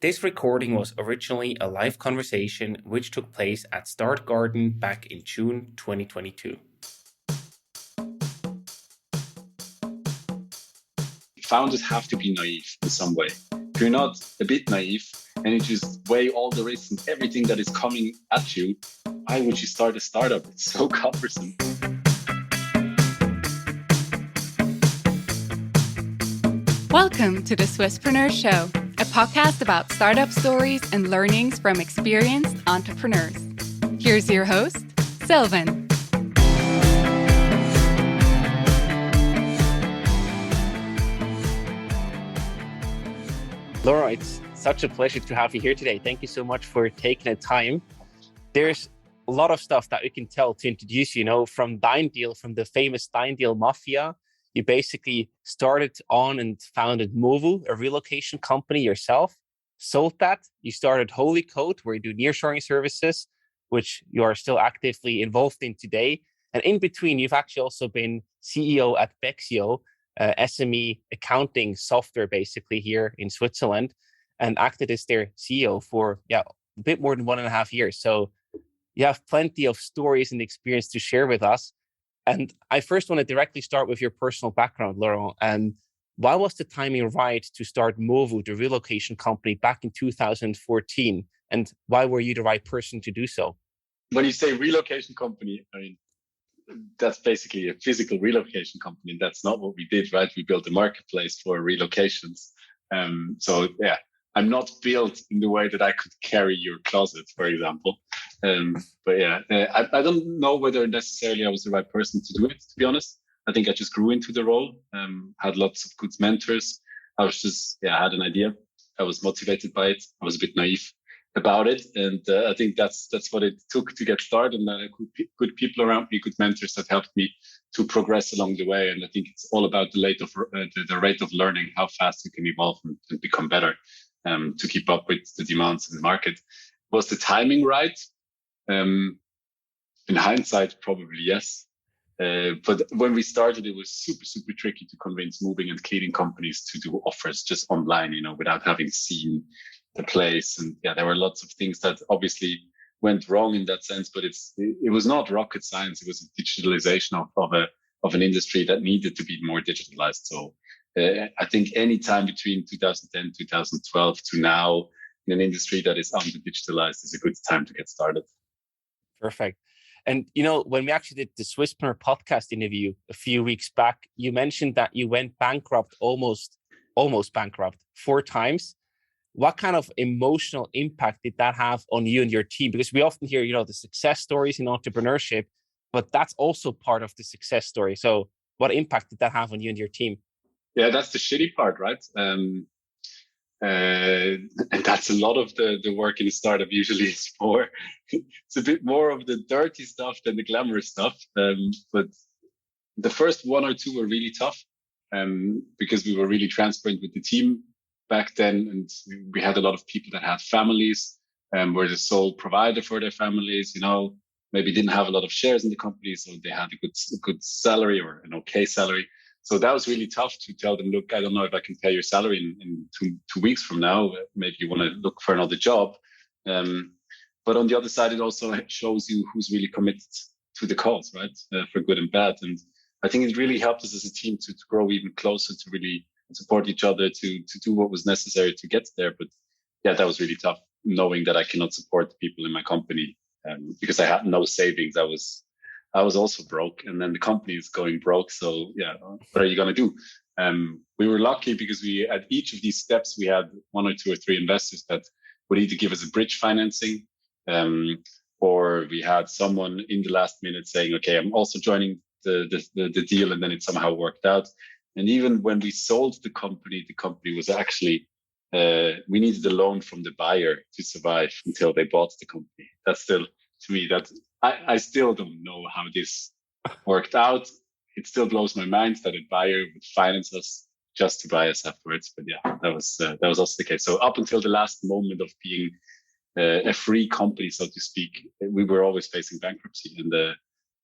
This recording was originally a live conversation which took place at Start Garden back in June 2022. Founders have to be naive in some way. If you're not a bit naive and you just weigh all the risks and everything that is coming at you, why would you start a startup? It's so cumbersome. Welcome to the Swisspreneur Show, a podcast about startup stories and learnings from experienced entrepreneurs. Here's your host, Sylvan. Laurent, it's such a pleasure to have you here today. Thank you so much for taking the time. There's a lot of stuff that we can tell to introduce you, from DeinDeal, from the famous DeinDeal Mafia. You basically started on and founded MOVU, a relocation company yourself, sold that. You started Holycode, where you do nearshoring services, which you are still actively involved in today. And in between, you've actually also been CEO at Bexio, SME accounting software, basically here in Switzerland, and acted as their CEO for a bit more than 1.5 years. So you have plenty of stories and experience to share with us. And I first want to directly start with your personal background, Laurent. And why was the timing right to start MOVU, the relocation company, back in 2014? And why were you the right person to do so? When you say relocation company, that's basically a physical relocation company. That's not what we did, right? We built a marketplace for relocations. I'm not built in the way that I could carry your closet, for example. I don't know whether necessarily I was the right person to do it, to be honest. I think I just grew into the role, had lots of good mentors. I had an idea. I was motivated by it. I was a bit naive about it. And I think that's what it took to get started. And good people around me, good mentors that helped me to progress along the way. And I think it's all about the rate of learning, how fast you can evolve and become better to keep up with the demands in the market. Was the timing right? In hindsight, probably yes. But when we started, it was super, super tricky to convince moving and cleaning companies to do offers just online, without having seen the place. And there were lots of things that obviously went wrong in that sense, but it was not rocket science. It was a digitalization of an industry that needed to be more digitalized. So I think any time between 2010, 2012 to now in an industry that is under-digitalized is a good time to get started. Perfect. And, when we actually did the Swisspreneur podcast interview a few weeks back, you mentioned that you went bankrupt, almost bankrupt 4 times. What kind of emotional impact did that have on you and your team? Because we often hear, the success stories in entrepreneurship, but that's also part of the success story. So what impact did that have on you and your team? Yeah, that's the shitty part, right? And that's a lot of the work in a startup usually is for. It's a bit more of the dirty stuff than the glamorous stuff. But the first 1 or 2 were really tough because we were really transparent with the team back then. And we had a lot of people that had families and were the sole provider for their families, maybe didn't have a lot of shares in the company. So they had a good salary or an okay salary. So that was really tough to tell them, look, I don't know if I can pay your salary in two weeks from now. Maybe you want to look for another job. But on the other side, it also shows you who's really committed to the cause, right? For good and bad. And I think it really helped us as a team to grow even closer, to really support each other, to do what was necessary to get there. But that was really tough, knowing that I cannot support the people in my company because I had no savings. I was also broke, and then the company is going broke. So what are you going to do? We were lucky because at each of these steps, we had 1 or 2 or 3 investors that would either give us a bridge financing, or we had someone in the last minute saying, okay, I'm also joining the deal. And then it somehow worked out. And even when we sold the company was actually, we needed a loan from the buyer to survive until they bought the company. That's still, to me, I still don't know how this worked out. It still blows my mind that a buyer would finance us just to buy us afterwards. But that was also the case. So up until the last moment of being a free company, so to speak, we were always facing bankruptcy. And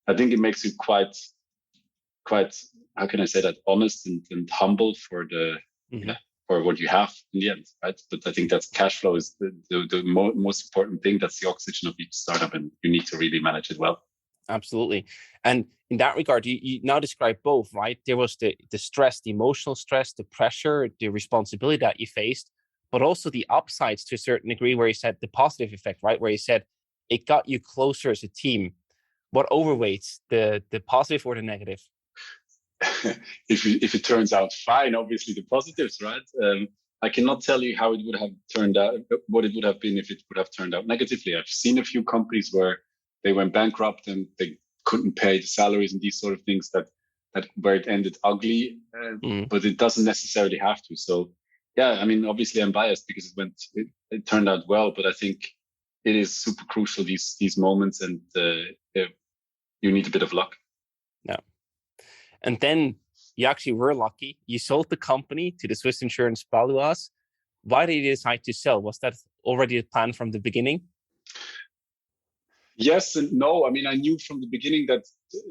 I think it makes you quite, how can I say that, honest and humble for the or what you have in the end, right? But I think that's cash flow is the most important thing. That's the oxygen of each startup, and you need to really manage it well. Absolutely. And in that regard, you now describe both, right? There was the stress, the emotional stress, the pressure, the responsibility that you faced, but also the upsides to a certain degree, where you said the positive effect, right? Where you said it got you closer as a team. What overweights, the positive or the negative? If it turns out fine, obviously the positives, right? I cannot tell you how it would have turned out, what it would have been if it would have turned out negatively. I've seen a few companies where they went bankrupt and they couldn't pay the salaries and these sort of things that where it ended ugly, but it doesn't necessarily have to. So yeah, I mean, obviously I'm biased because it turned out well, but I think it is super crucial, these moments, and you need a bit of luck. Yeah. And then you actually were lucky. You sold the company to the Swiss insurance Baloise. Why did you decide to sell? Was that already a plan from the beginning? Yes and no. I mean, I knew from the beginning that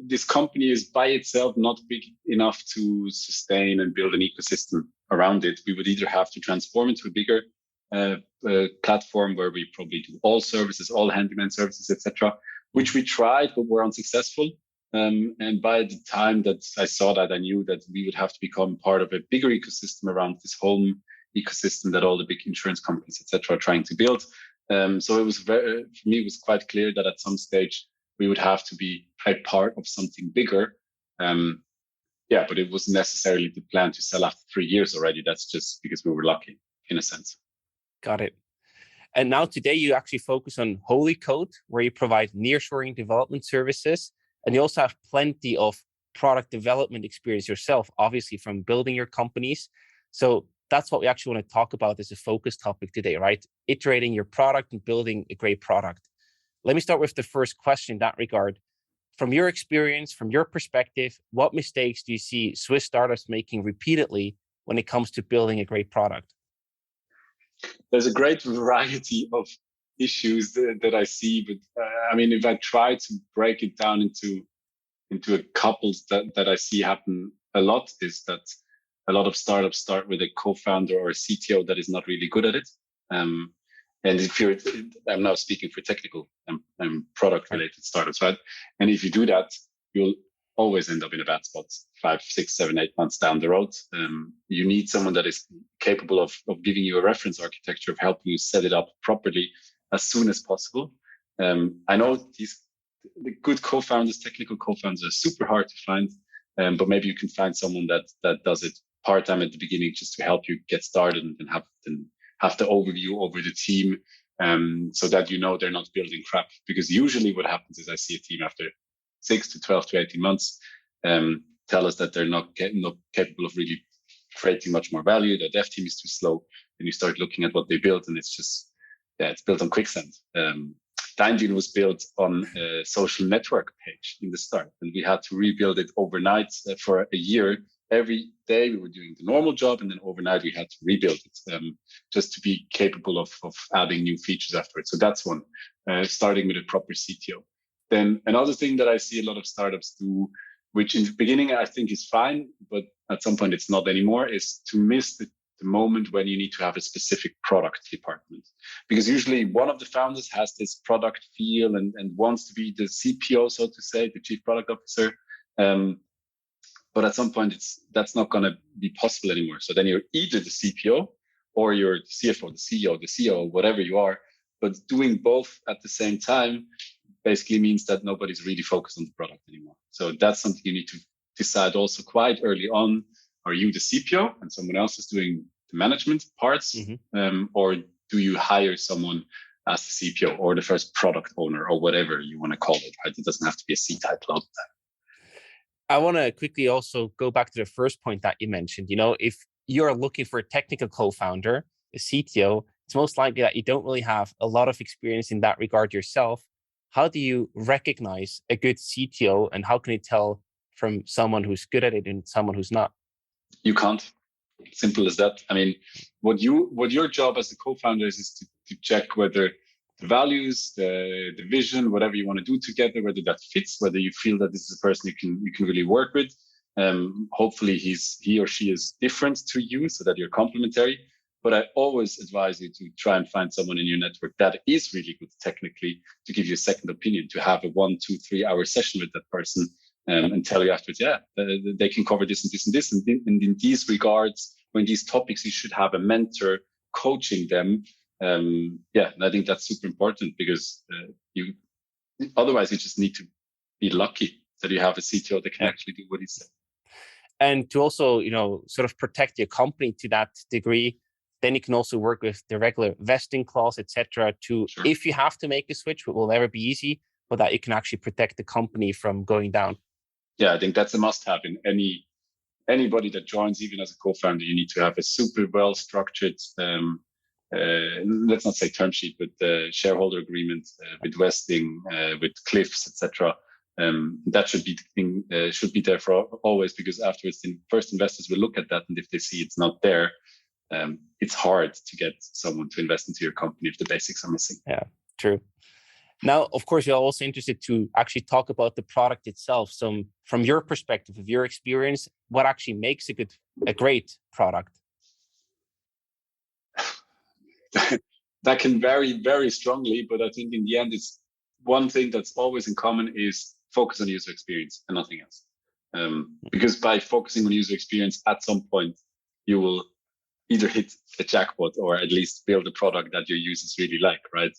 this company is by itself not big enough to sustain and build an ecosystem around it. We would either have to transform into a bigger platform where we probably do all services, all handyman services, etc., which we tried, but were unsuccessful. And by the time that I saw that, I knew that we would have to become part of a bigger ecosystem around this home ecosystem that all the big insurance companies, etc., are trying to build. So it was for me, it was quite clear that at some stage we would have to be a part of something bigger. But it wasn't necessarily the plan to sell after 3 years already. That's just because we were lucky, in a sense. Got it. And now today you actually focus on Holycode, where you provide nearshoring development services. And you also have plenty of product development experience yourself, obviously from building your companies. So that's what we actually want to talk about as a focus topic today, right? Iterating your product and building a great product. Let me start with the first question in that regard. From your experience, from your perspective, what mistakes do you see Swiss startups making repeatedly when it comes to building a great product? There's a great variety of issues that I see, but I mean, if I try to break it down into a couple that I see happen a lot, is that a lot of startups start with a co-founder or a CTO that is not really good at it. And if I'm now speaking for technical and product related startups, right? And if you do that, you'll always end up in a bad spot 5, 6, 7, 8 months down the road. You need someone that is capable of giving you a reference architecture, of helping you set it up properly as soon as possible. I know the good co-founders, technical co-founders, are super hard to find, but maybe you can find someone that does it part-time at the beginning, just to help you get started and have the overview over the team, so that they're not building crap. Because usually what happens is I see a team after 6 to 12 to 18 months tell us that they're not capable of really creating much more value. The dev team is too slow. And you start looking at what they built, and it's just, it's built on quicksand. DeinDeal was built on a social network page in the start, and we had to rebuild it overnight for a year. Every day we were doing the normal job, and then overnight we had to rebuild it just to be capable of adding new features afterwards. So that's one, starting with a proper CTO. Then another thing that I see a lot of startups do, which in the beginning I think is fine, but at some point it's not anymore, is to miss the moment when you need to have a specific product department. Because usually one of the founders has this product feel and wants to be the CPO, so to say, the chief product officer. But at some point that's not going to be possible anymore. So then you're either the CPO or you're the CFO, the CEO, the CEO, whatever you are. But doing both at the same time basically means that nobody's really focused on the product anymore. So that's something you need to decide also quite early on. Are you the CPO and someone else is doing the management parts? Mm-hmm. Or do you hire someone as the CPO or the first product owner or whatever you want to call it, right? It doesn't have to be a C title all the time. I want to quickly also go back to the first point that you mentioned. If you're looking for a technical co-founder, a CTO, it's most likely that you don't really have a lot of experience in that regard yourself. How do you recognize a good CTO, and how can you tell from someone who's good at it and someone who's not? You can't. Simple as that. I mean, what your job as a co-founder is to check whether the values, the vision, whatever you want to do together, whether that fits, whether you feel that this is a person you can really work with. Hopefully he or she is different to you so that you're complementary. But I always advise you to try and find someone in your network that is really good technically to give you a second opinion, to have a 1, 2, 3 hour session with that person and tell you afterwards, they can cover this and this and this. And in these regards, when these topics, you should have a mentor coaching them. And I think that's super important because otherwise you just need to be lucky that you have a CTO that can actually do what he said. And to also, sort of protect your company to that degree, then you can also work with the regular vesting clause, etc. If you have to make a switch, it will never be easy, but that you can actually protect the company from going down. Yeah, I think that's a must-have in anybody that joins, even as a co-founder. You need to have a super well-structured, let's not say term sheet, but shareholder agreement with vesting, with cliffs, etc. That should be there for always, because afterwards, the first investors will look at that, and if they see it's not there, it's hard to get someone to invest into your company if the basics are missing. Yeah, true. Now, of course, you're also interested to actually talk about the product itself. So from your perspective, of your experience, what actually makes a great product? That can vary very strongly, but I think in the end, it's one thing that's always in common is focus on user experience and nothing else. Because by focusing on user experience, at some point, you will either hit a jackpot or at least build a product that your users really like, right?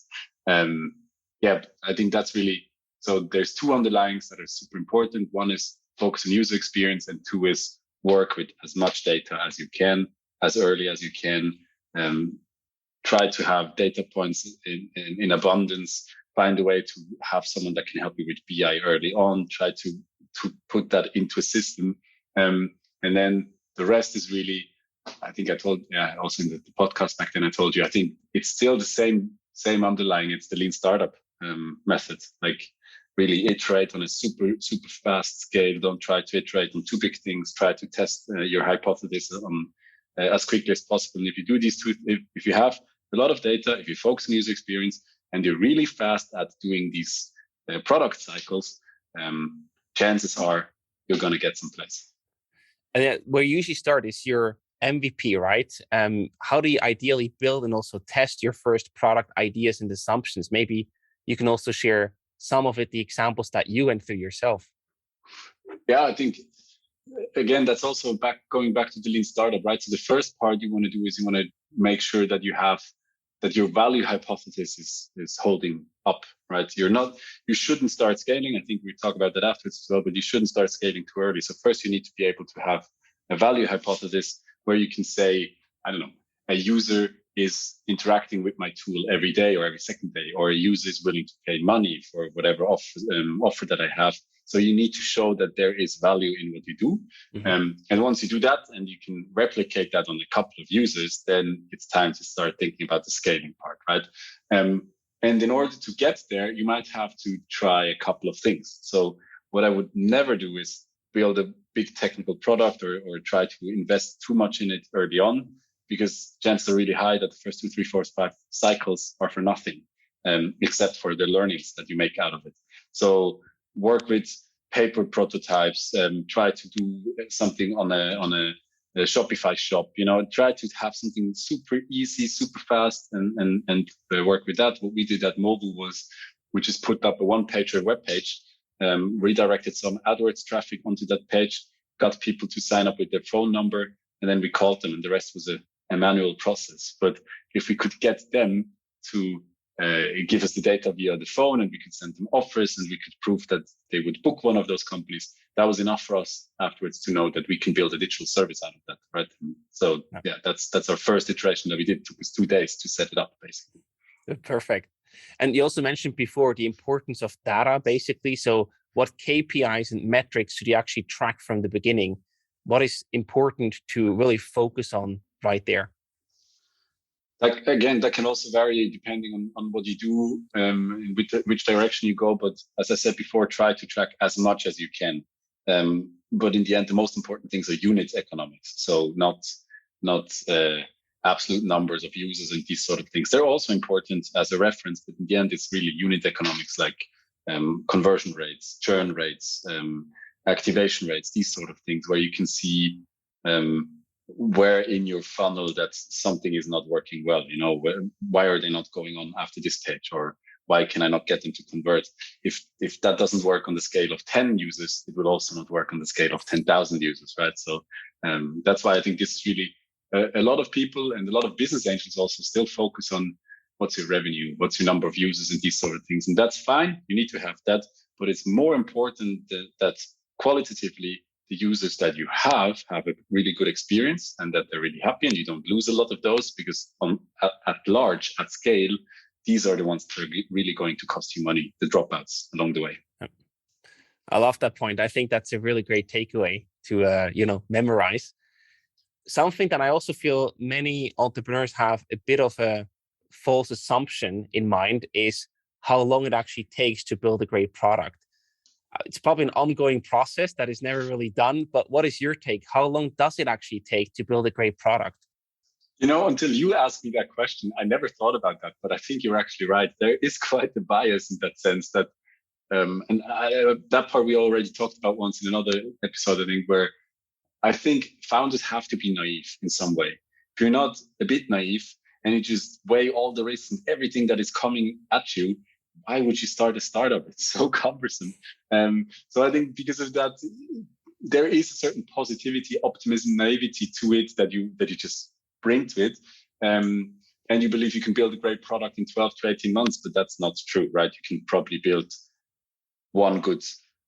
I think that's really, so there's 2 underlyings that are super important. One is focus on user experience, and 2 is work with as much data as you can, as early as you can. Try to have data points in abundance. Find a way to have someone that can help you with BI early on. Try to put that into a system. And then the rest is really, I think I told, also in the podcast back then, I told you, I think it's still the same underlying. It's the lean startup method. Like really iterate on a super, super fast scale. Don't try to iterate on too big things. Try to test your hypothesis on as quickly as possible. And if you do these 2, if you have a lot of data, if you focus on user experience, and you're really fast at doing these product cycles, chances are you're going to get someplace. And where you usually start is your MVP, right? How do you ideally build and also test your first product ideas and assumptions? Maybe you can also share some of the examples that you went through yourself. Yeah, I think, again, that's also going back to the lean startup, right? So the first part you want to do is you want to make sure that your value hypothesis is holding up, right? You shouldn't start scaling. I think we talk about that afterwards as well, but you shouldn't start scaling too early. So first you need to be able to have a value hypothesis where you can say, I don't know, a user is interacting with my tool every day or every second day, or a user is willing to pay money for whatever offer that I have. So you need to show that there is value in what you do. Mm-hmm. And once you do that and you can replicate that on a couple of users, then it's time to start thinking about the scaling part, right? And in order to get there, you might have to try a couple of things. So what I would never do is build a big technical product or try to invest too much in it early on, because chances are really high that the first 2, 3, 4, 5 cycles are for nothing, except for the learnings that you make out of it. So work with paper prototypes, try to do something on a Shopify shop, try to have something super easy, super fast and work with that. What we did at MOVU was we just put up a 1-pager web page, redirected some AdWords traffic onto that page, got people to sign up with their phone number, and then we called them, and the rest was a manual process. But if we could get them to give us the data via the phone, and we could send them offers, and we could prove that they would book one of those companies, that was enough for us afterwards to know that we can build a digital service out of that, right? So that's our first iteration that we did. It took us 2 days to set it up, basically. Perfect. And you also mentioned before the importance of data, basically. So what KPIs and metrics should you actually track from the beginning? What is important to really focus on right there? Like, again, that can also vary depending on what you do, in which direction you go. But as I said before, try to track as much as you can. But in the end, the most important things are unit economics. So not absolute numbers of users and these sort of things. They're also important as a reference, but in the end, it's really unit economics, like conversion rates, churn rates, activation rates, these sort of things, where you can see where in your funnel that something is not working well. Why are they not going on after this page, or why can I not get them to convert? If that doesn't work on the scale of 10 users, it will also not work on the scale of 10,000 users, right? So that's why I think this is really a lot of people and a lot of business angels also still focus on what's your revenue, what's your number of users, and these sort of things. And that's fine. You need to have that, but it's more important that qualitatively the users that you have a really good experience and that they're really happy, and you don't lose a lot of those, because at large, at scale, these are the ones that are really going to cost you money, the dropouts along the way. I love that point. I think that's a really great takeaway to memorize. Something that I also feel many entrepreneurs have a bit of a false assumption in mind is how long it actually takes to build a great product. It's probably an ongoing process that is never really done, but what is your take? How long does it actually take to build a great product? Until you asked me that question, I never thought about that, but I think you're actually right. There is quite a bias in that sense that, that part we already talked about once in another episode, I think, where I think founders have to be naive in some way. If you're not a bit naive and you just weigh all the risks and everything that is coming at you, why would you start a startup? It's so cumbersome. So I think because of that, there is a certain positivity, optimism, naivety to it that you just bring to it. And you believe you can build a great product in 12 to 18 months, but that's not true, right? You can probably build one good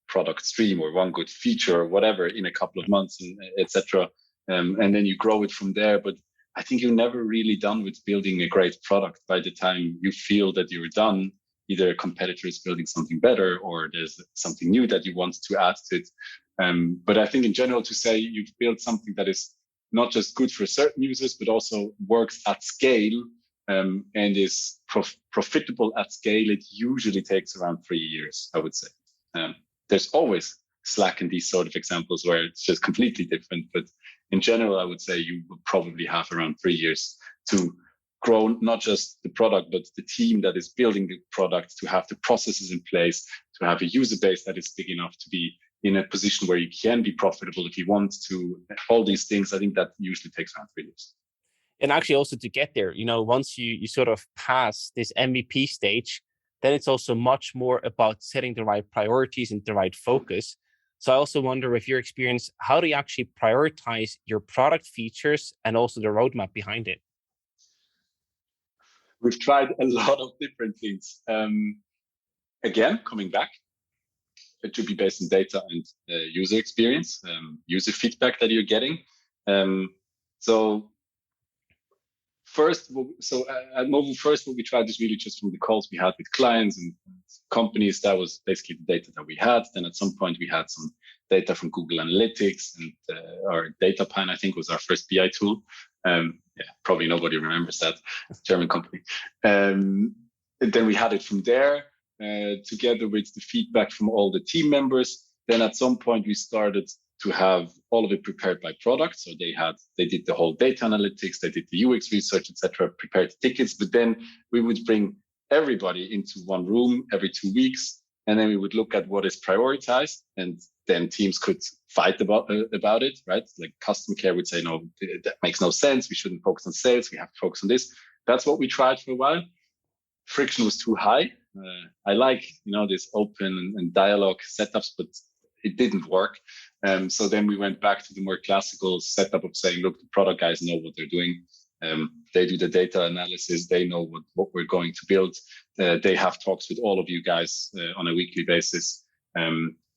product stream or one good feature or whatever in a couple of months, and etc. And then you grow it from there. But I think you're never really done with building a great product. By the time you feel that you're done, either a competitor is building something better or there's something new that you want to add to it. But I think in general, to say you've built something that is not just good for certain users, but also works at scale and is profitable at scale, it usually takes around 3 years, I would say. There's always slack in these sort of examples where it's just completely different. But in general, I would say you would probably have around 3 years to grow not just the product, but the team that is building the product, to have the processes in place, to have a user base that is big enough to be in a position where you can be profitable if you want to. All these things, I think that usually takes around 3 years. And actually also to get there, once you sort of pass this MVP stage, then it's also much more about setting the right priorities and the right focus. So I also wonder, with your experience, how do you actually prioritize your product features and also the roadmap behind it? We've tried a lot of different things. Again, coming back, it should be based on data and user experience, user feedback that you're getting. So at MOVU, what we tried is really just from the calls we had with clients and companies, that was basically the data that we had. Then at some point we had some data from Google Analytics, and our DataPine, I think, was our first BI tool. Probably nobody remembers that. It's a German company. And then we had it from there, together with the feedback from all the team members. Then at some point we started to have all of it prepared by product. So they did the whole data analytics, they did the UX research, etc., prepared the tickets. But then we would bring everybody into one room every 2 weeks, and then we would look at what is prioritized, and then teams could fight about it, right? Like customer care would say, no, that makes no sense. We shouldn't focus on sales. We have to focus on this. That's what we tried for a while. Friction was too high. I like, this open and dialogue setups, but it didn't work. So then we went back to the more classical setup of saying, look, the product guys know what they're doing. They do the data analysis. They know what we're going to build. They have talks with all of you guys on a weekly basis.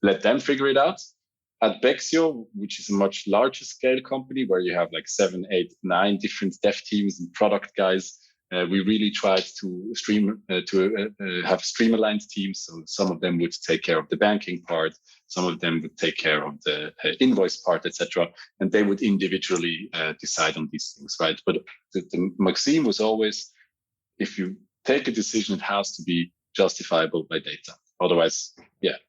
Let them figure it out. At Bexio, which is a much larger scale company where you have like 7, 8, 9 different dev teams and product guys, we really tried to have streamlined teams. So some of them would take care of the banking part, some of them would take care of the invoice part, etc. And they would individually decide on these things, right? But the maxim was always, if you take a decision, it has to be justifiable by data. Otherwise,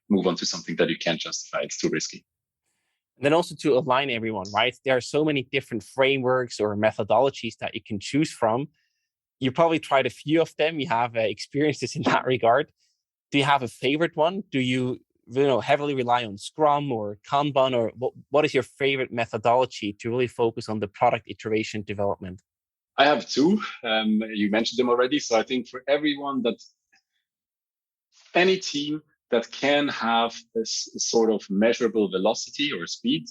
move on to something that you can't justify. It's too risky. And then also to align everyone, right? There are so many different frameworks or methodologies that you can choose from. You probably tried a few of them. You have experiences in that regard. Do you have a favorite one? Do you heavily rely on Scrum or Kanban, or what is your favorite methodology to really focus on the product iteration development? I have two. You mentioned them already. So I think for everyone any team that can have this sort of measurable velocity or speed,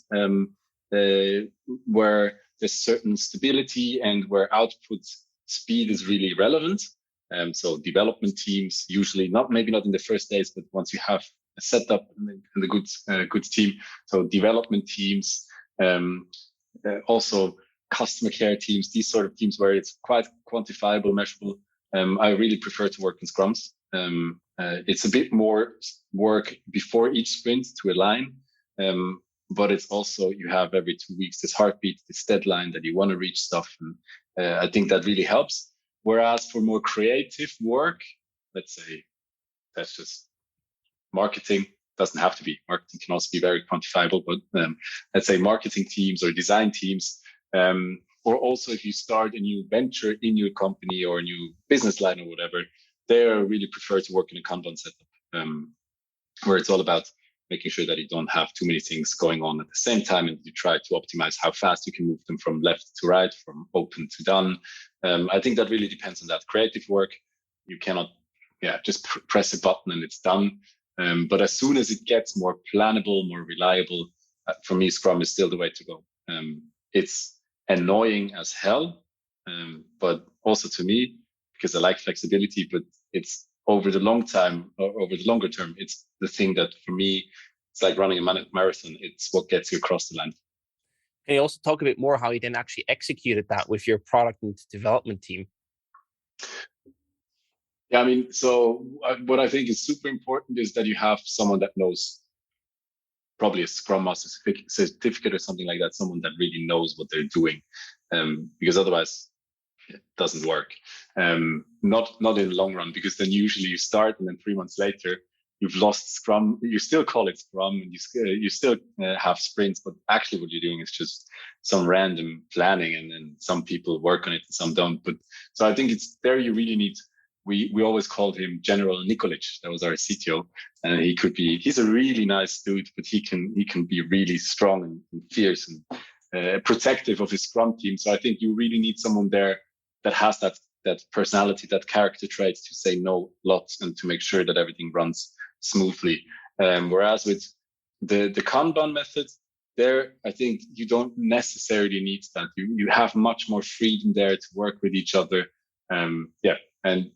where there's certain stability and where output speed is really relevant. So development teams, usually maybe not in the first days, but once you have a setup and a good team. So development teams, also customer care teams, these sort of teams where it's quite quantifiable, measurable. I really prefer to work in scrums. It's a bit more work before each sprint to align. But it's also, you have every 2 weeks this heartbeat, this deadline that you want to reach stuff. And I think that really helps. Whereas for more creative work, let's say that's just marketing, doesn't have to be. Marketing can also be very quantifiable, but let's say marketing teams or design teams, or also if you start a new venture in your company or a new business line or whatever, they really prefer to work in a Kanban setup, where it's all about making sure that you don't have too many things going on at the same time, and you try to optimize how fast you can move them from left to right, from open to done. I think that really depends on that. Creative work, you cannot just press a button and it's done. But as soon as it gets more plannable, more reliable, for me, Scrum is still the way to go. It's annoying as hell, but also to me, because I like flexibility, but it's over the longer term, it's the thing that for me, it's like running a marathon. It's what gets you across the line. Can you also talk a bit more how you then actually executed that with your product and development team? Yeah, I mean, so what I think is super important is that you have someone that knows, probably a Scrum Master certificate or something like that, someone that really knows what they're doing, because otherwise it doesn't work. Not in the long run, because then usually you start and then 3 months later you've lost Scrum. You still call it Scrum and you still have sprints, but actually what you're doing is just some random planning, and then some people work on it and some don't. But so I think it's there you really need. We always called him General Nikolic. That was our CTO, and he's a really nice dude, but he can be really strong and fierce and protective of his Scrum team. So I think you really need someone there that has that personality, that character traits to say no lots and to make sure that everything runs smoothly. Whereas with the Kanban method, there I think you don't necessarily need that. You have much more freedom there to work with each other. And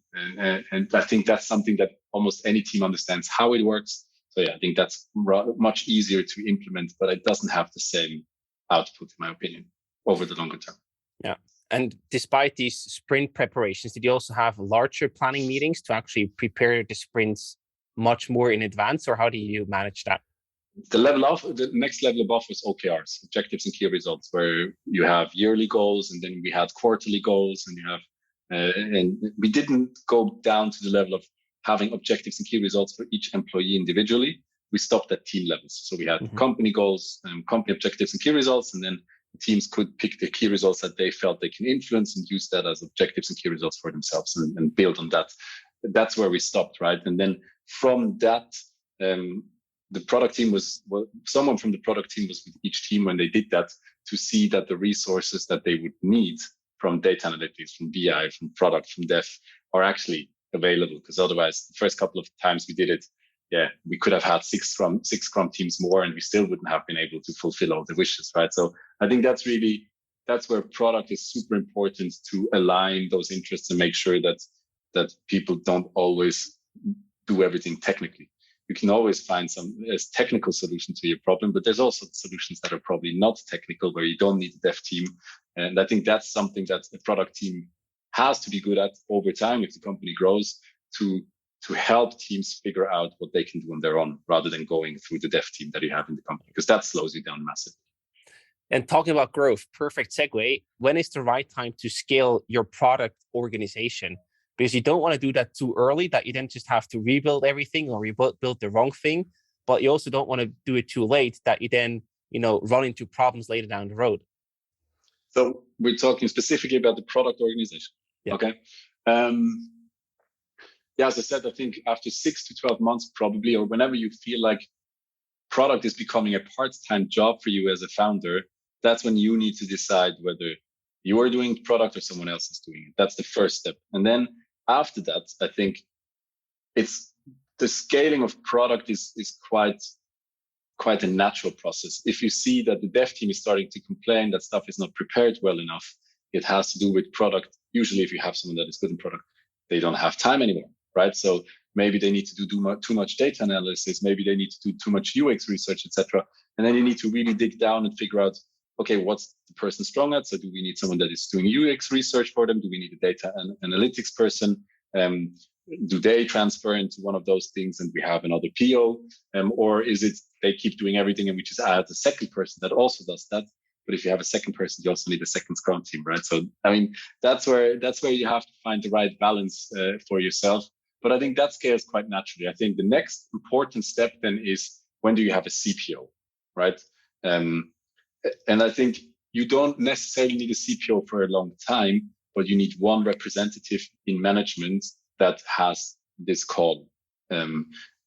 I think that's something that almost any team understands how it works. So yeah, I think that's much easier to implement, but it doesn't have the same output, in my opinion, over the longer term. Yeah. And despite these sprint preparations, did you also have larger planning meetings to actually prepare the sprints much more in advance, or how do you manage that? The next level above was OKRs, objectives and key results, where you have yearly goals, and then we had quarterly goals, and you have and we didn't go down to the level of having objectives and key results for each employee individually. We stopped at team levels. So we had company goals, company objectives and key results, and then teams could pick the key results that they felt they can influence and use that as objectives and key results for themselves and build on that. That's where we stopped, right? And then from that, the product team someone from the product team was with each team when they did that, to see that the resources that they would need from data analytics, from BI, from product, from dev are actually available. Because otherwise, the first couple of times we did it, we could have had six Scrum teams more, and we still wouldn't have been able to fulfill all the wishes, right? So I think that's where product is super important, to align those interests and make sure that people don't always do everything technically. You can always find some technical solution to your problem, but there's also solutions that are probably not technical, where you don't need a dev team. And I think that's something that the product team has to be good at over time if the company grows, to help teams figure out what they can do on their own, rather than going through the dev team that you have in the company, because that slows you down massively. And talking about growth, perfect segue. When is the right time to scale your product organization? Because you don't want to do that too early, that you then just have to rebuild everything or build the wrong thing. But you also don't want to do it too late, that you then, run into problems later down the road. So we're talking specifically about the product organization. Yeah. Okay. as I said, I think after 6 to 12 months, probably, or whenever you feel like product is becoming a part-time job for you as a founder, that's when you need to decide whether you are doing product or someone else is doing it. That's the first step. And then after that, I think it's the scaling of product is quite a natural process. If you see that the dev team is starting to complain that stuff is not prepared well enough, it has to do with product. Usually, if you have someone that is good in product, they don't have time anymore, right? So maybe they need to do too much data analysis. Maybe they need to do too much UX research, etc. And then you need to really dig down and figure out, okay, what's the person strong at? So do we need someone that is doing UX research for them? Do we need a data analytics person? Do they transfer into one of those things and we have another PO? Or is it they keep doing everything and we just add a second person that also does that? But if you have a second person, you also need a second Scrum team, right? So, I mean, that's where you have to find the right balance for yourself. But I think that scales quite naturally. I think the next important step then is, when do you have a CPO, right? And I think you don't necessarily need a CPO for a long time, but you need one representative in management that has this call.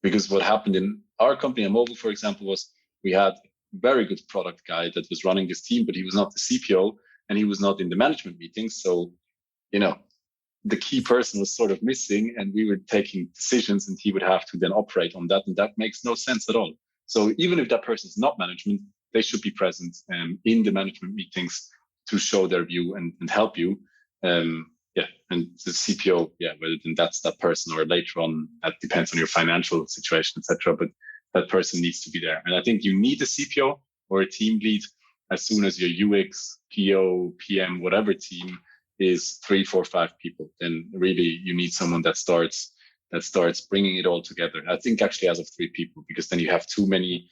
Because what happened in our company, MOVU, for example, was we had a very good product guy that was running this team, but he was not the CPO and he was not in the management meetings. So, the key person was sort of missing and we were taking decisions and he would have to then operate on that. And that makes no sense at all. So even if that person is not management, they should be present in the management meetings to show their view and help you. And the CPO, whether then that's that person or later on, that depends on your financial situation, etc. But that person needs to be there. And I think you need a CPO or a team lead as soon as your UX, PO, PM, whatever team is 3, 4, 5 people. Then really you need someone that starts bringing it all together. I think actually as of 3 people, because then you have too many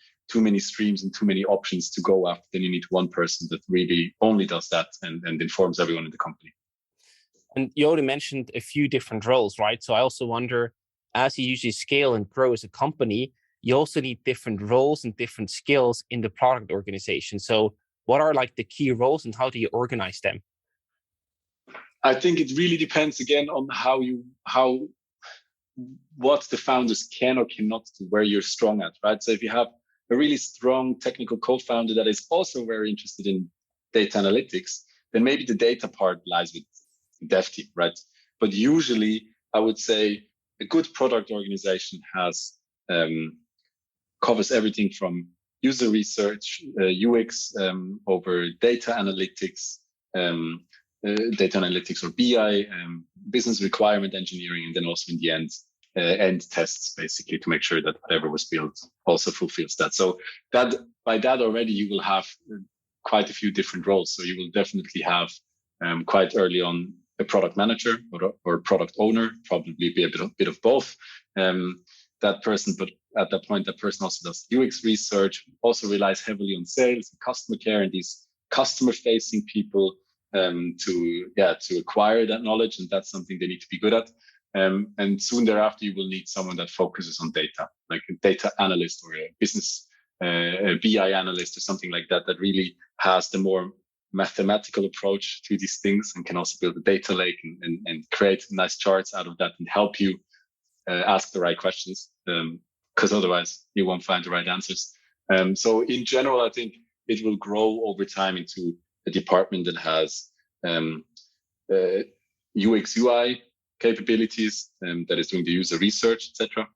streams and too many options to go after. Then you need one person that really only does that and informs everyone in the company. And you already mentioned a few different roles, right? So I also wonder, as you usually scale and grow as a company, you also need different roles and different skills in the product organization. So what are like the key roles and how do you organize them? I think it really depends again on what the founders can or cannot do, where you're strong at, right? So if you have a really strong technical co-founder that is also very interested in data analytics, then maybe the data part lies with the dev team, right? But usually I would say a good product organization covers everything from user research, UX, over data analytics, or BI, business requirement engineering, and then also in the end tests, basically, to make sure that whatever was built also fulfills that. So that by that already you will have quite a few different roles. So you will definitely have quite early on a product manager or product owner, probably be a bit of both. That person, but at that point, that person also does UX research, also relies heavily on sales and customer care and these customer-facing people to acquire that knowledge, and that's something they need to be good at. And soon thereafter, you will need someone that focuses on data, like a data analyst or a business a BI analyst or something like that, that really has the more mathematical approach to these things and can also build a data lake and create nice charts out of that and help you ask the right questions, because otherwise you won't find the right answers. So in general, I think it will grow over time into a department that has UX UI capabilities, that is doing the user research, etc.,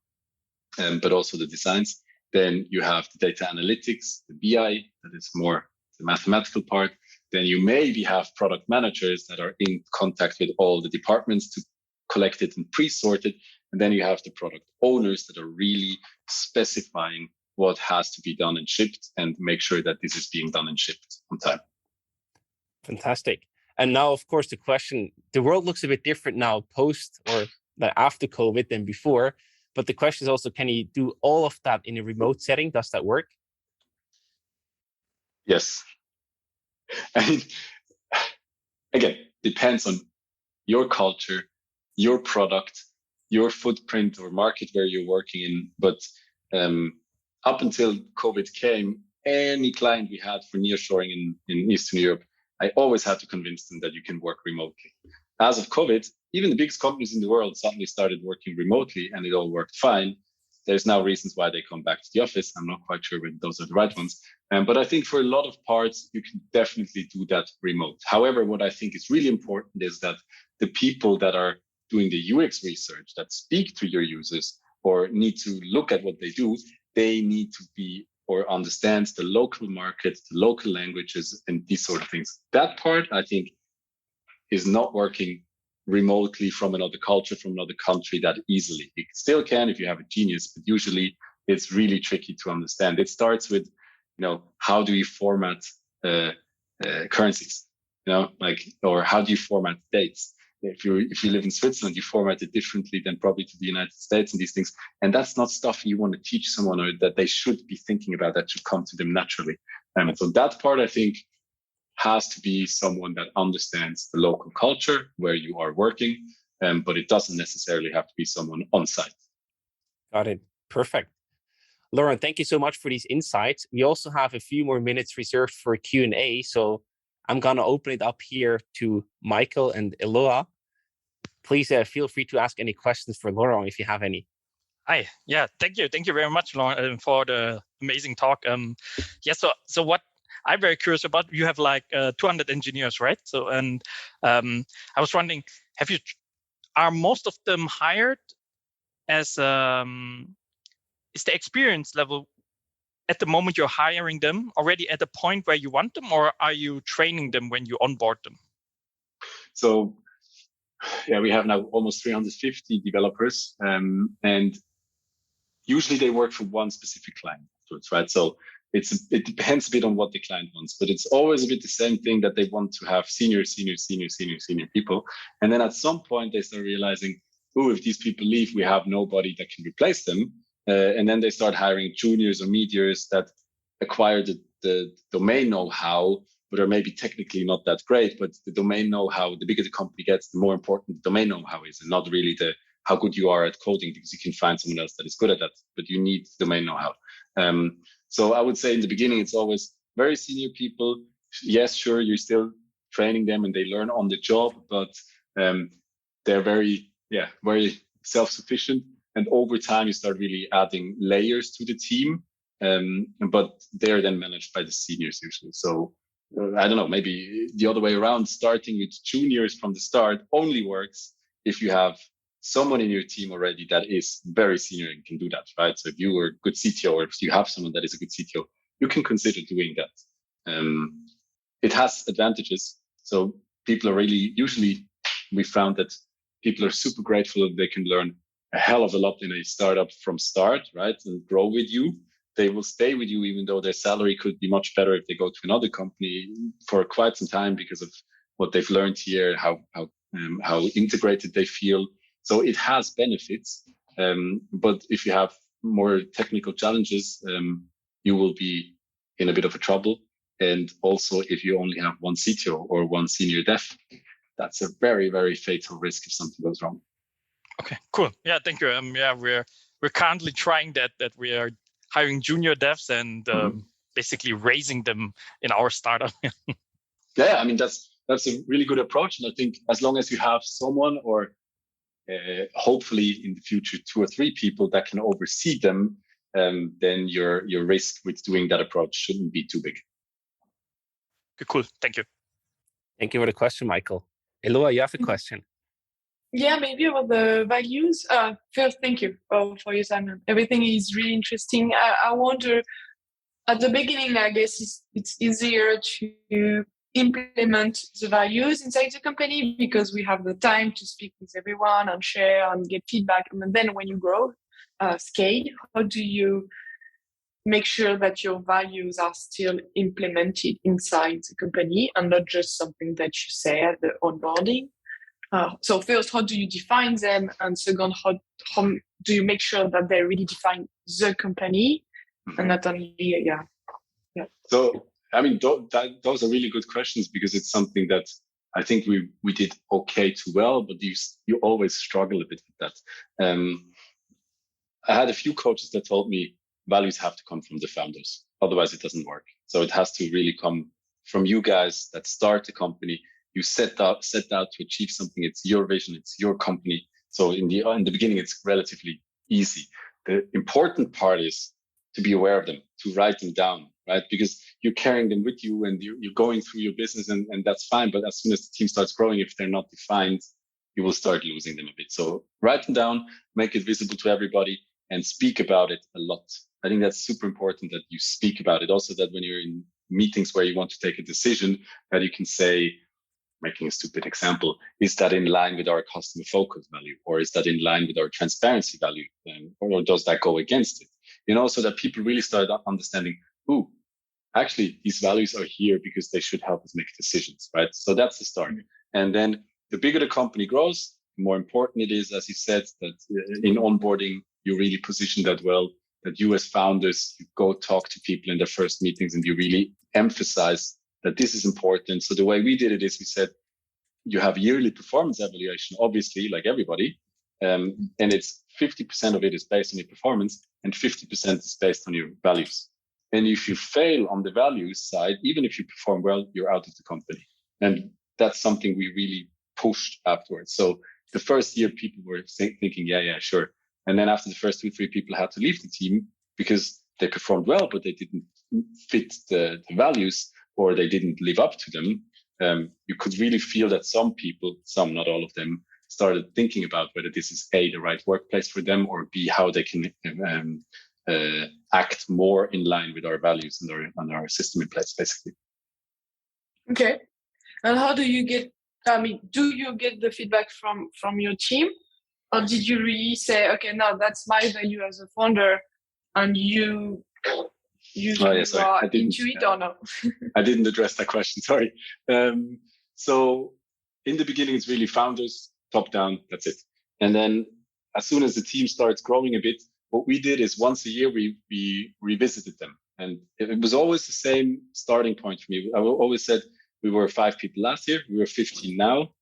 but also the designs. Then you have the data analytics, the BI, that is more the mathematical part. Then you maybe have product managers that are in contact with all the departments to collect it and pre-sort it. And then you have the product owners that are really specifying what has to be done and shipped and make sure that this is being done and shipped on time. Fantastic. And now, of course, the question, the world looks a bit different now post or after COVID than before. But the question is also, can you do all of that in a remote setting? Does that work? Yes. I mean, again, depends on your culture, your product, your footprint or market where you're working in. But up until COVID came, any client we had for nearshoring in Eastern Europe, I always had to convince them that you can work remotely. as of COVID, even the biggest companies in the world suddenly started working remotely and it all worked fine. There's now reasons why they come back to the office. I'm not quite sure whether those are the right ones. But I think for a lot of parts, you can definitely do that remote. However, what I think is really important is that the people that are doing the UX research, that speak to your users or need to look at what they do, they need to be or understand the local market, the local languages, and these sort of things. That part, I think, is not working remotely from another culture, from another country that easily. It still can if you have a genius, but usually it's really tricky to understand. It starts with, how do you format currencies, or how do you format dates? If you live in Switzerland, you format it differently than probably to the United States and these things. And that's not stuff you want to teach someone or that they should be thinking about, that should come to them naturally. And so that part, I think, has to be someone that understands the local culture where you are working, but it doesn't necessarily have to be someone on site. Got it. Perfect. Laurent, thank you so much for these insights. We also have a few more minutes reserved for Q&A, so I'm going to open it up here to Michael and Eloa. Please feel free to ask any questions for Laurent if you have any. Hi. Yeah, thank you. Thank you very much, Laurent, for the amazing talk. So what I'm very curious about, you have like 200 engineers, right? So, and I was wondering, are most of them hired as, is the experience level at the moment you're hiring them already at the point where you want them, or are you training them when you onboard them? So, yeah, we have now almost 350 developers, and usually they work for one specific client afterwards, right? So it depends a bit on what the client wants, but it's always a bit the same thing, that they want to have senior people. And then at some point they start realizing, if these people leave, we have nobody that can replace them. And then they start hiring juniors or mediors that acquire the domain know-how, but are maybe technically not that great. But the domain know-how, the bigger the company gets, the more important the domain know-how is, and not really how good you are at coding, because you can find someone else that is good at that, but you need domain know-how. So I would say in the beginning, it's always very senior people. Yes, sure, you're still training them and they learn on the job, but they're very self-sufficient. And over time, you start really adding layers to the team, but they're then managed by the seniors usually. So I don't know, maybe the other way around, starting with juniors from the start only works if you have someone in your team already that is very senior and can do that, right? So if you are a good CTO, or if you have someone that is a good CTO, you can consider doing that. It has advantages. So people are usually we found that people are super grateful that they can learn a hell of a lot in a startup from start, right? And grow with you. They will stay with you, even though their salary could be much better if they go to another company for quite some time, because of what they've learned here, how integrated they feel. So it has benefits, but if you have more technical challenges, you will be in a bit of a trouble. And also, if you only have one CTO or one senior dev, that's a very, very fatal risk if something goes wrong. Okay, cool. Yeah, thank you. We're currently trying that we are hiring junior devs and basically raising them in our startup. Yeah, I mean that's a really good approach, and I think as long as you have someone, or hopefully in the future 2 or 3 people that can oversee them, then your risk with doing that approach shouldn't be too big. Okay, cool. Thank you. Thank you for the question, Michael. Eloa, you have a question. Yeah, maybe about the values. First, thank you for your time. Everything is really interesting. I wonder, at the beginning, I guess it's easier to implement the values inside the company because we have the time to speak with everyone and share and get feedback. And then when you grow, scale, how do you make sure that your values are still implemented inside the company and not just something that you say at the onboarding? So first, how do you define them? And second, how do you make sure that they really define the company and not only, yeah. So, I mean, those are really good questions, because it's something that I think we did okay too well, but you always struggle a bit with that. I had a few coaches that told me values have to come from the founders. Otherwise, it doesn't work. So it has to really come from you guys that start the company. You set out to achieve something. It's your vision. It's your company. So in the beginning, it's relatively easy. The important part is to be aware of them, to write them down, right? Because you're carrying them with you and you're going through your business and that's fine. But as soon as the team starts growing, if they're not defined, you will start losing them a bit. So write them down, make it visible to everybody and speak about it a lot. I think that's super important that you speak about it. Also that when you're in meetings where you want to take a decision, that you can say, making a stupid example, is that in line with our customer focus value? Or is that in line with our transparency value? Or does that go against it? So that people really start understanding, actually these values are here because they should help us make decisions, right? So that's the start. And then the bigger the company grows, the more important it is, as you said, that in onboarding, you really position that well, that you as founders, you go talk to people in their first meetings and you really emphasize that this is important. So the way we did it is we said, you have yearly performance evaluation, obviously, like everybody. And it's 50% of it is based on your performance and 50% is based on your values. And if you fail on the values side, even if you perform well, you're out of the company. And that's something we really pushed afterwards. So the first year people were thinking, yeah, sure. And then after the first 2-3 people had to leave the team because they performed well, but they didn't fit the values or they didn't live up to them. You could really feel that some people, not all of them, started thinking about whether this is A, the right workplace for them, or B, how they can act more in line with our values and our system in place, basically. Okay. And how do you get, do you get the feedback from your team? Or did you really say, okay, no, that's my value as a founder, and you are into it or no? I didn't address that question, sorry. So in the beginning, it's really founders, top down, that's it. And then as soon as the team starts growing a bit, what we did is once a year, we revisited them. And it was always the same starting point for me. I always said we were 5 people last year, we were 15 now.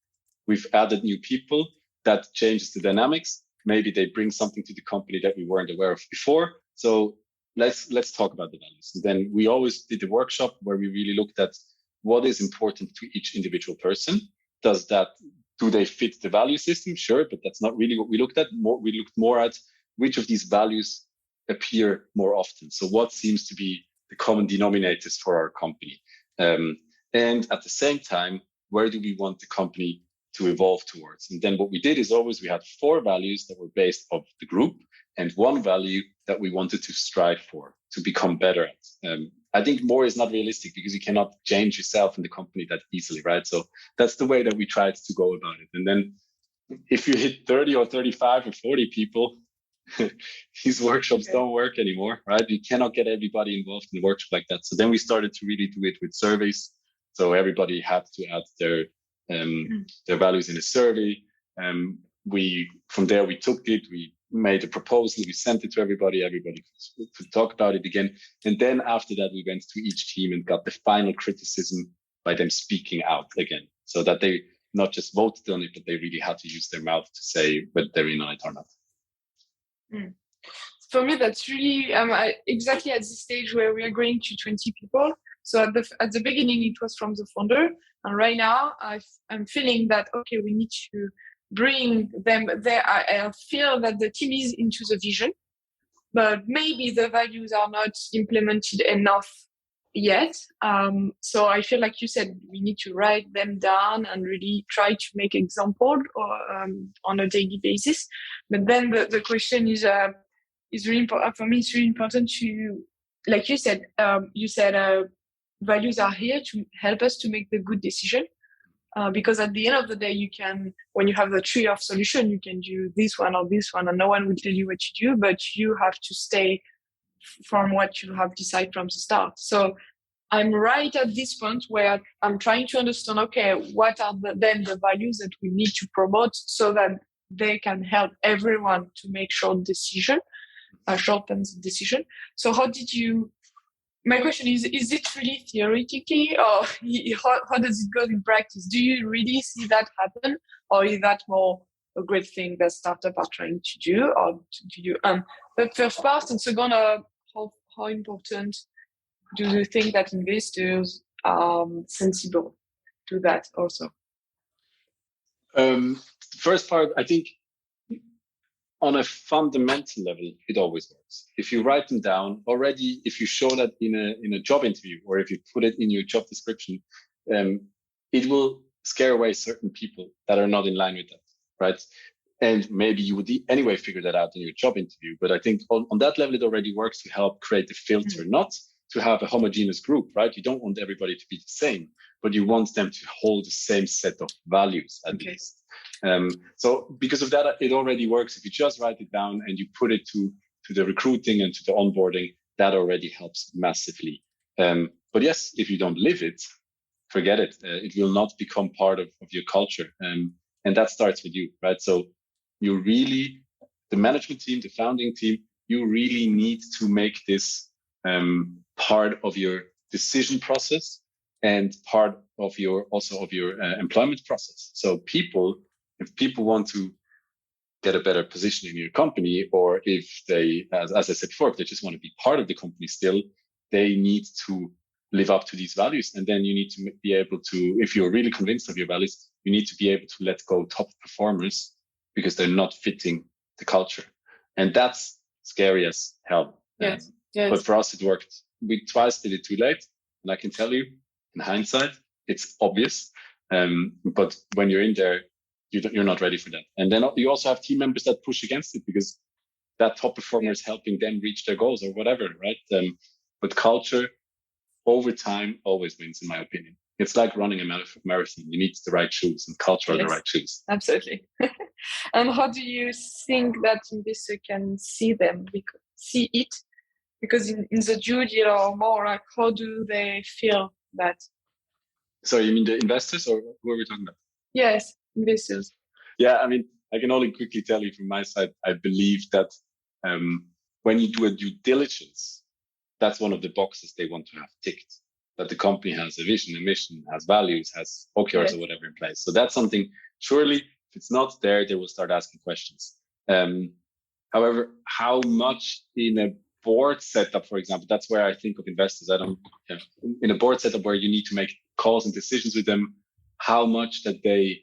We've added new people. That changes the dynamics. Maybe they bring something to the company that we weren't aware of before. So let's talk about the values. And then we always did a workshop where we really looked at what is important to each individual person. Do they fit the value system? Sure, but that's not really what we looked at. We looked more at which of these values appear more often. So what seems to be the common denominators for our company? And at the same time, where do we want the company to evolve towards? And then what we did is always we had 4 values that were based off the group and 1 value that we wanted to strive for, to become better at. I think more is not realistic because you cannot change yourself in the company that easily, right? So that's the way that we tried to go about it. And then if you hit 30 or 35 or 40 people, these workshops don't work anymore, right? You cannot get everybody involved in a workshop like that. So then we started to really do it with surveys. So everybody had to add their values in a survey. From there, we took it, we made a proposal, we sent it to everybody could talk about it again. And then after that, we went to each team and got the final criticism by them speaking out again, so that they not just voted on it, but they really had to use their mouth to say whether they're in on it or not. For me, that's really exactly at this stage where we are going to 20 people. So at the beginning, it was from the founder. And right now, I'm feeling that, okay, we need to bring them there. I feel that the team is into the vision, but maybe the values are not implemented enough yet. So I feel like you said, we need to write them down and really try to make example on a daily basis. But then the question is really important for me. It's really important to, like you said, values are here to help us to make the good decision. Because at the end of the day, you can, when you have the tree of solution, you can do this one or this one, and no one will tell you what to do, but you have to stay from what you have decided from the start. So I'm right at this point where I'm trying to understand, okay, what are then the values that we need to promote so that they can help everyone to make short-term decision. So how did you, my question is it really theoretically, or how does it go in practice? Do you really see that happen, or is that more a great thing that startups are trying to do, or do you? But first part, and second, how important do you think that investors are sensible to that also? First part, I think on a fundamental level, it always works. If you write them down already, if you show that in a job interview, or if you put it in your job description, it will scare away certain people that are not in line with that, right? And maybe you would anyway figure that out in your job interview. But I think on that level, it already works to help create the filter, not to have a homogeneous group, right? You don't want everybody to be the same, but you want them to hold the same set of values at least. So because of that, it already works. If you just write it down and you put it to the recruiting and to the onboarding, that already helps massively. But yes, if you don't live it, forget it. It will not become part of your culture. And that starts with you, right? So you really, the management team, the founding team, you really need to make this part of your decision process and part of your employment process. So if people want to get a better position in your company, or if they, as I said before, if they just want to be part of the company still, they need to live up to these values. And then you need to be able to, if you're really convinced of your values, you need to be able to let go top performers because they're not fitting the culture. And that's scary as hell. Yes. But for us, it worked. We twice did it too late. And I can tell you, in hindsight, it's obvious. But when you're in there, you're not ready for that. And then you also have team members that push against it because that top performer is helping them reach their goals or whatever, right? But culture over time always wins, in my opinion. It's like running a marathon. You need the right shoes, and culture are the right shoes. Absolutely. And how do you think that investor can see it? Because in the due deal or more, like, how do they feel that? So you mean the investors, or who are we talking about? Yes, investors. Yeah, I mean, I can only quickly tell you from my side, I believe that when you do a due diligence, that's one of the boxes they want to have ticked, that the company has a vision, a mission, has values, has OKRs or whatever in place. So that's something, surely, if it's not there, they will start asking questions. However, how much in a board setup, for example, that's where I think of investors. In a board setup where you need to make calls and decisions with them, how much that they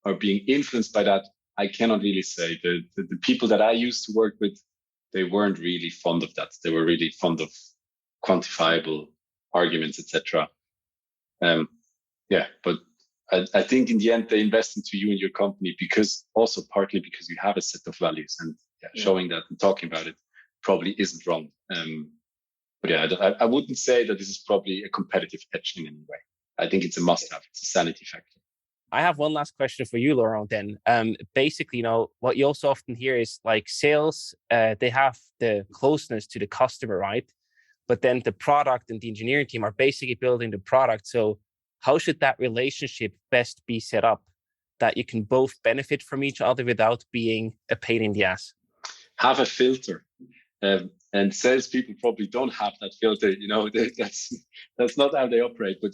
are being influenced by that, I cannot really say. The people that I used to work with, they weren't really fond of that. They were really fond of quantifiable arguments, etc. But I think in the end they invest into you and your company partly because you have a set of values, and showing that and talking about it probably isn't wrong. But I wouldn't say that this is probably a competitive edge in any way. I think it's a must-have. It's a sanity factor. I have one last question for you, Laurent, then. Basically, what you also often hear is like sales, they have the closeness to the customer, right? But then the product and the engineering team are basically building the product. So how should that relationship best be set up that you can both benefit from each other without being a pain in the ass? Have a filter. And salespeople probably don't have that filter. That's not how they operate. But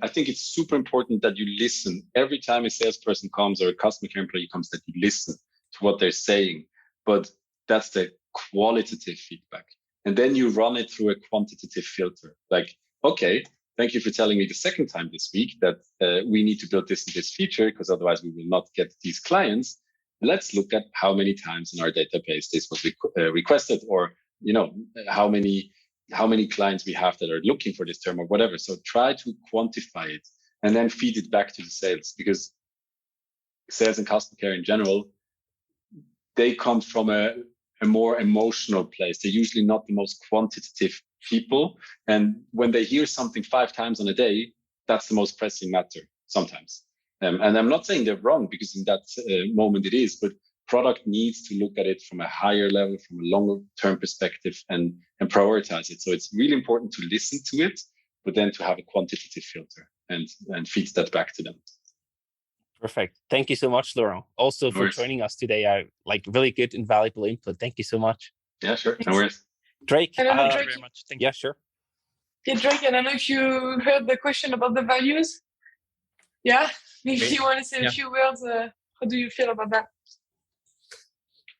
I think it's super important that you listen every time a salesperson comes or a customer care employee comes, that you listen to what they're saying. But that's the qualitative feedback. And then you run it through a quantitative filter. Like, okay, thank you for telling me the second time this week that we need to build this and this feature, because otherwise we will not get these clients. Let's look at how many times in our database this was requested, or how many clients we have that are looking for this term or whatever. So try to quantify it and then feed it back to the sales, because sales and customer care in general, they come from a more emotional place. They're usually not the most quantitative people. And when they hear something 5 times on a day, that's the most pressing matter sometimes. And I'm not saying they're wrong, because in that moment it is, but product needs to look at it from a higher level, from a longer term perspective, and prioritize it. So it's really important to listen to it, but then to have a quantitative filter and feed that back to them. Perfect. Thank you so much, Laurent. Also for joining us today. Really good and valuable input. Thank you so much. Yeah, sure. No worries. Drake. Drake. Thank you very much. Thank you. Yeah, sure. Yeah, Drake, I don't know if you heard the question about the values. Yeah, if you want to say a few words, how do you feel about that?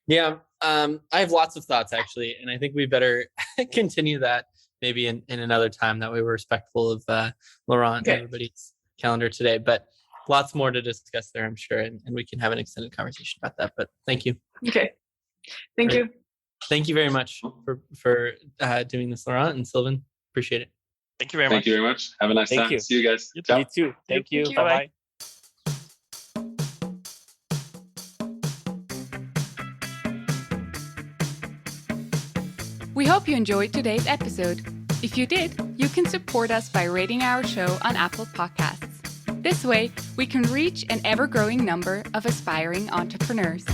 Yeah, I have lots of thoughts, actually, and I think we better continue that maybe in another time. That way we're respectful of Laurent and everybody's calendar today. But lots more to discuss there, I'm sure, and we can have an extended conversation about that. But thank you. Okay. Thank you. Thank you very much for doing this, Laurent and Sylvan. Appreciate it. Thank you very much. Thank you very much. Have a nice Thank time. you. See you guys. You Ciao. You too. Thank you. Thank you. Bye-bye. We hope you enjoyed today's episode. If you did, you can support us by rating our show on Apple Podcasts. This way, we can reach an ever-growing number of aspiring entrepreneurs.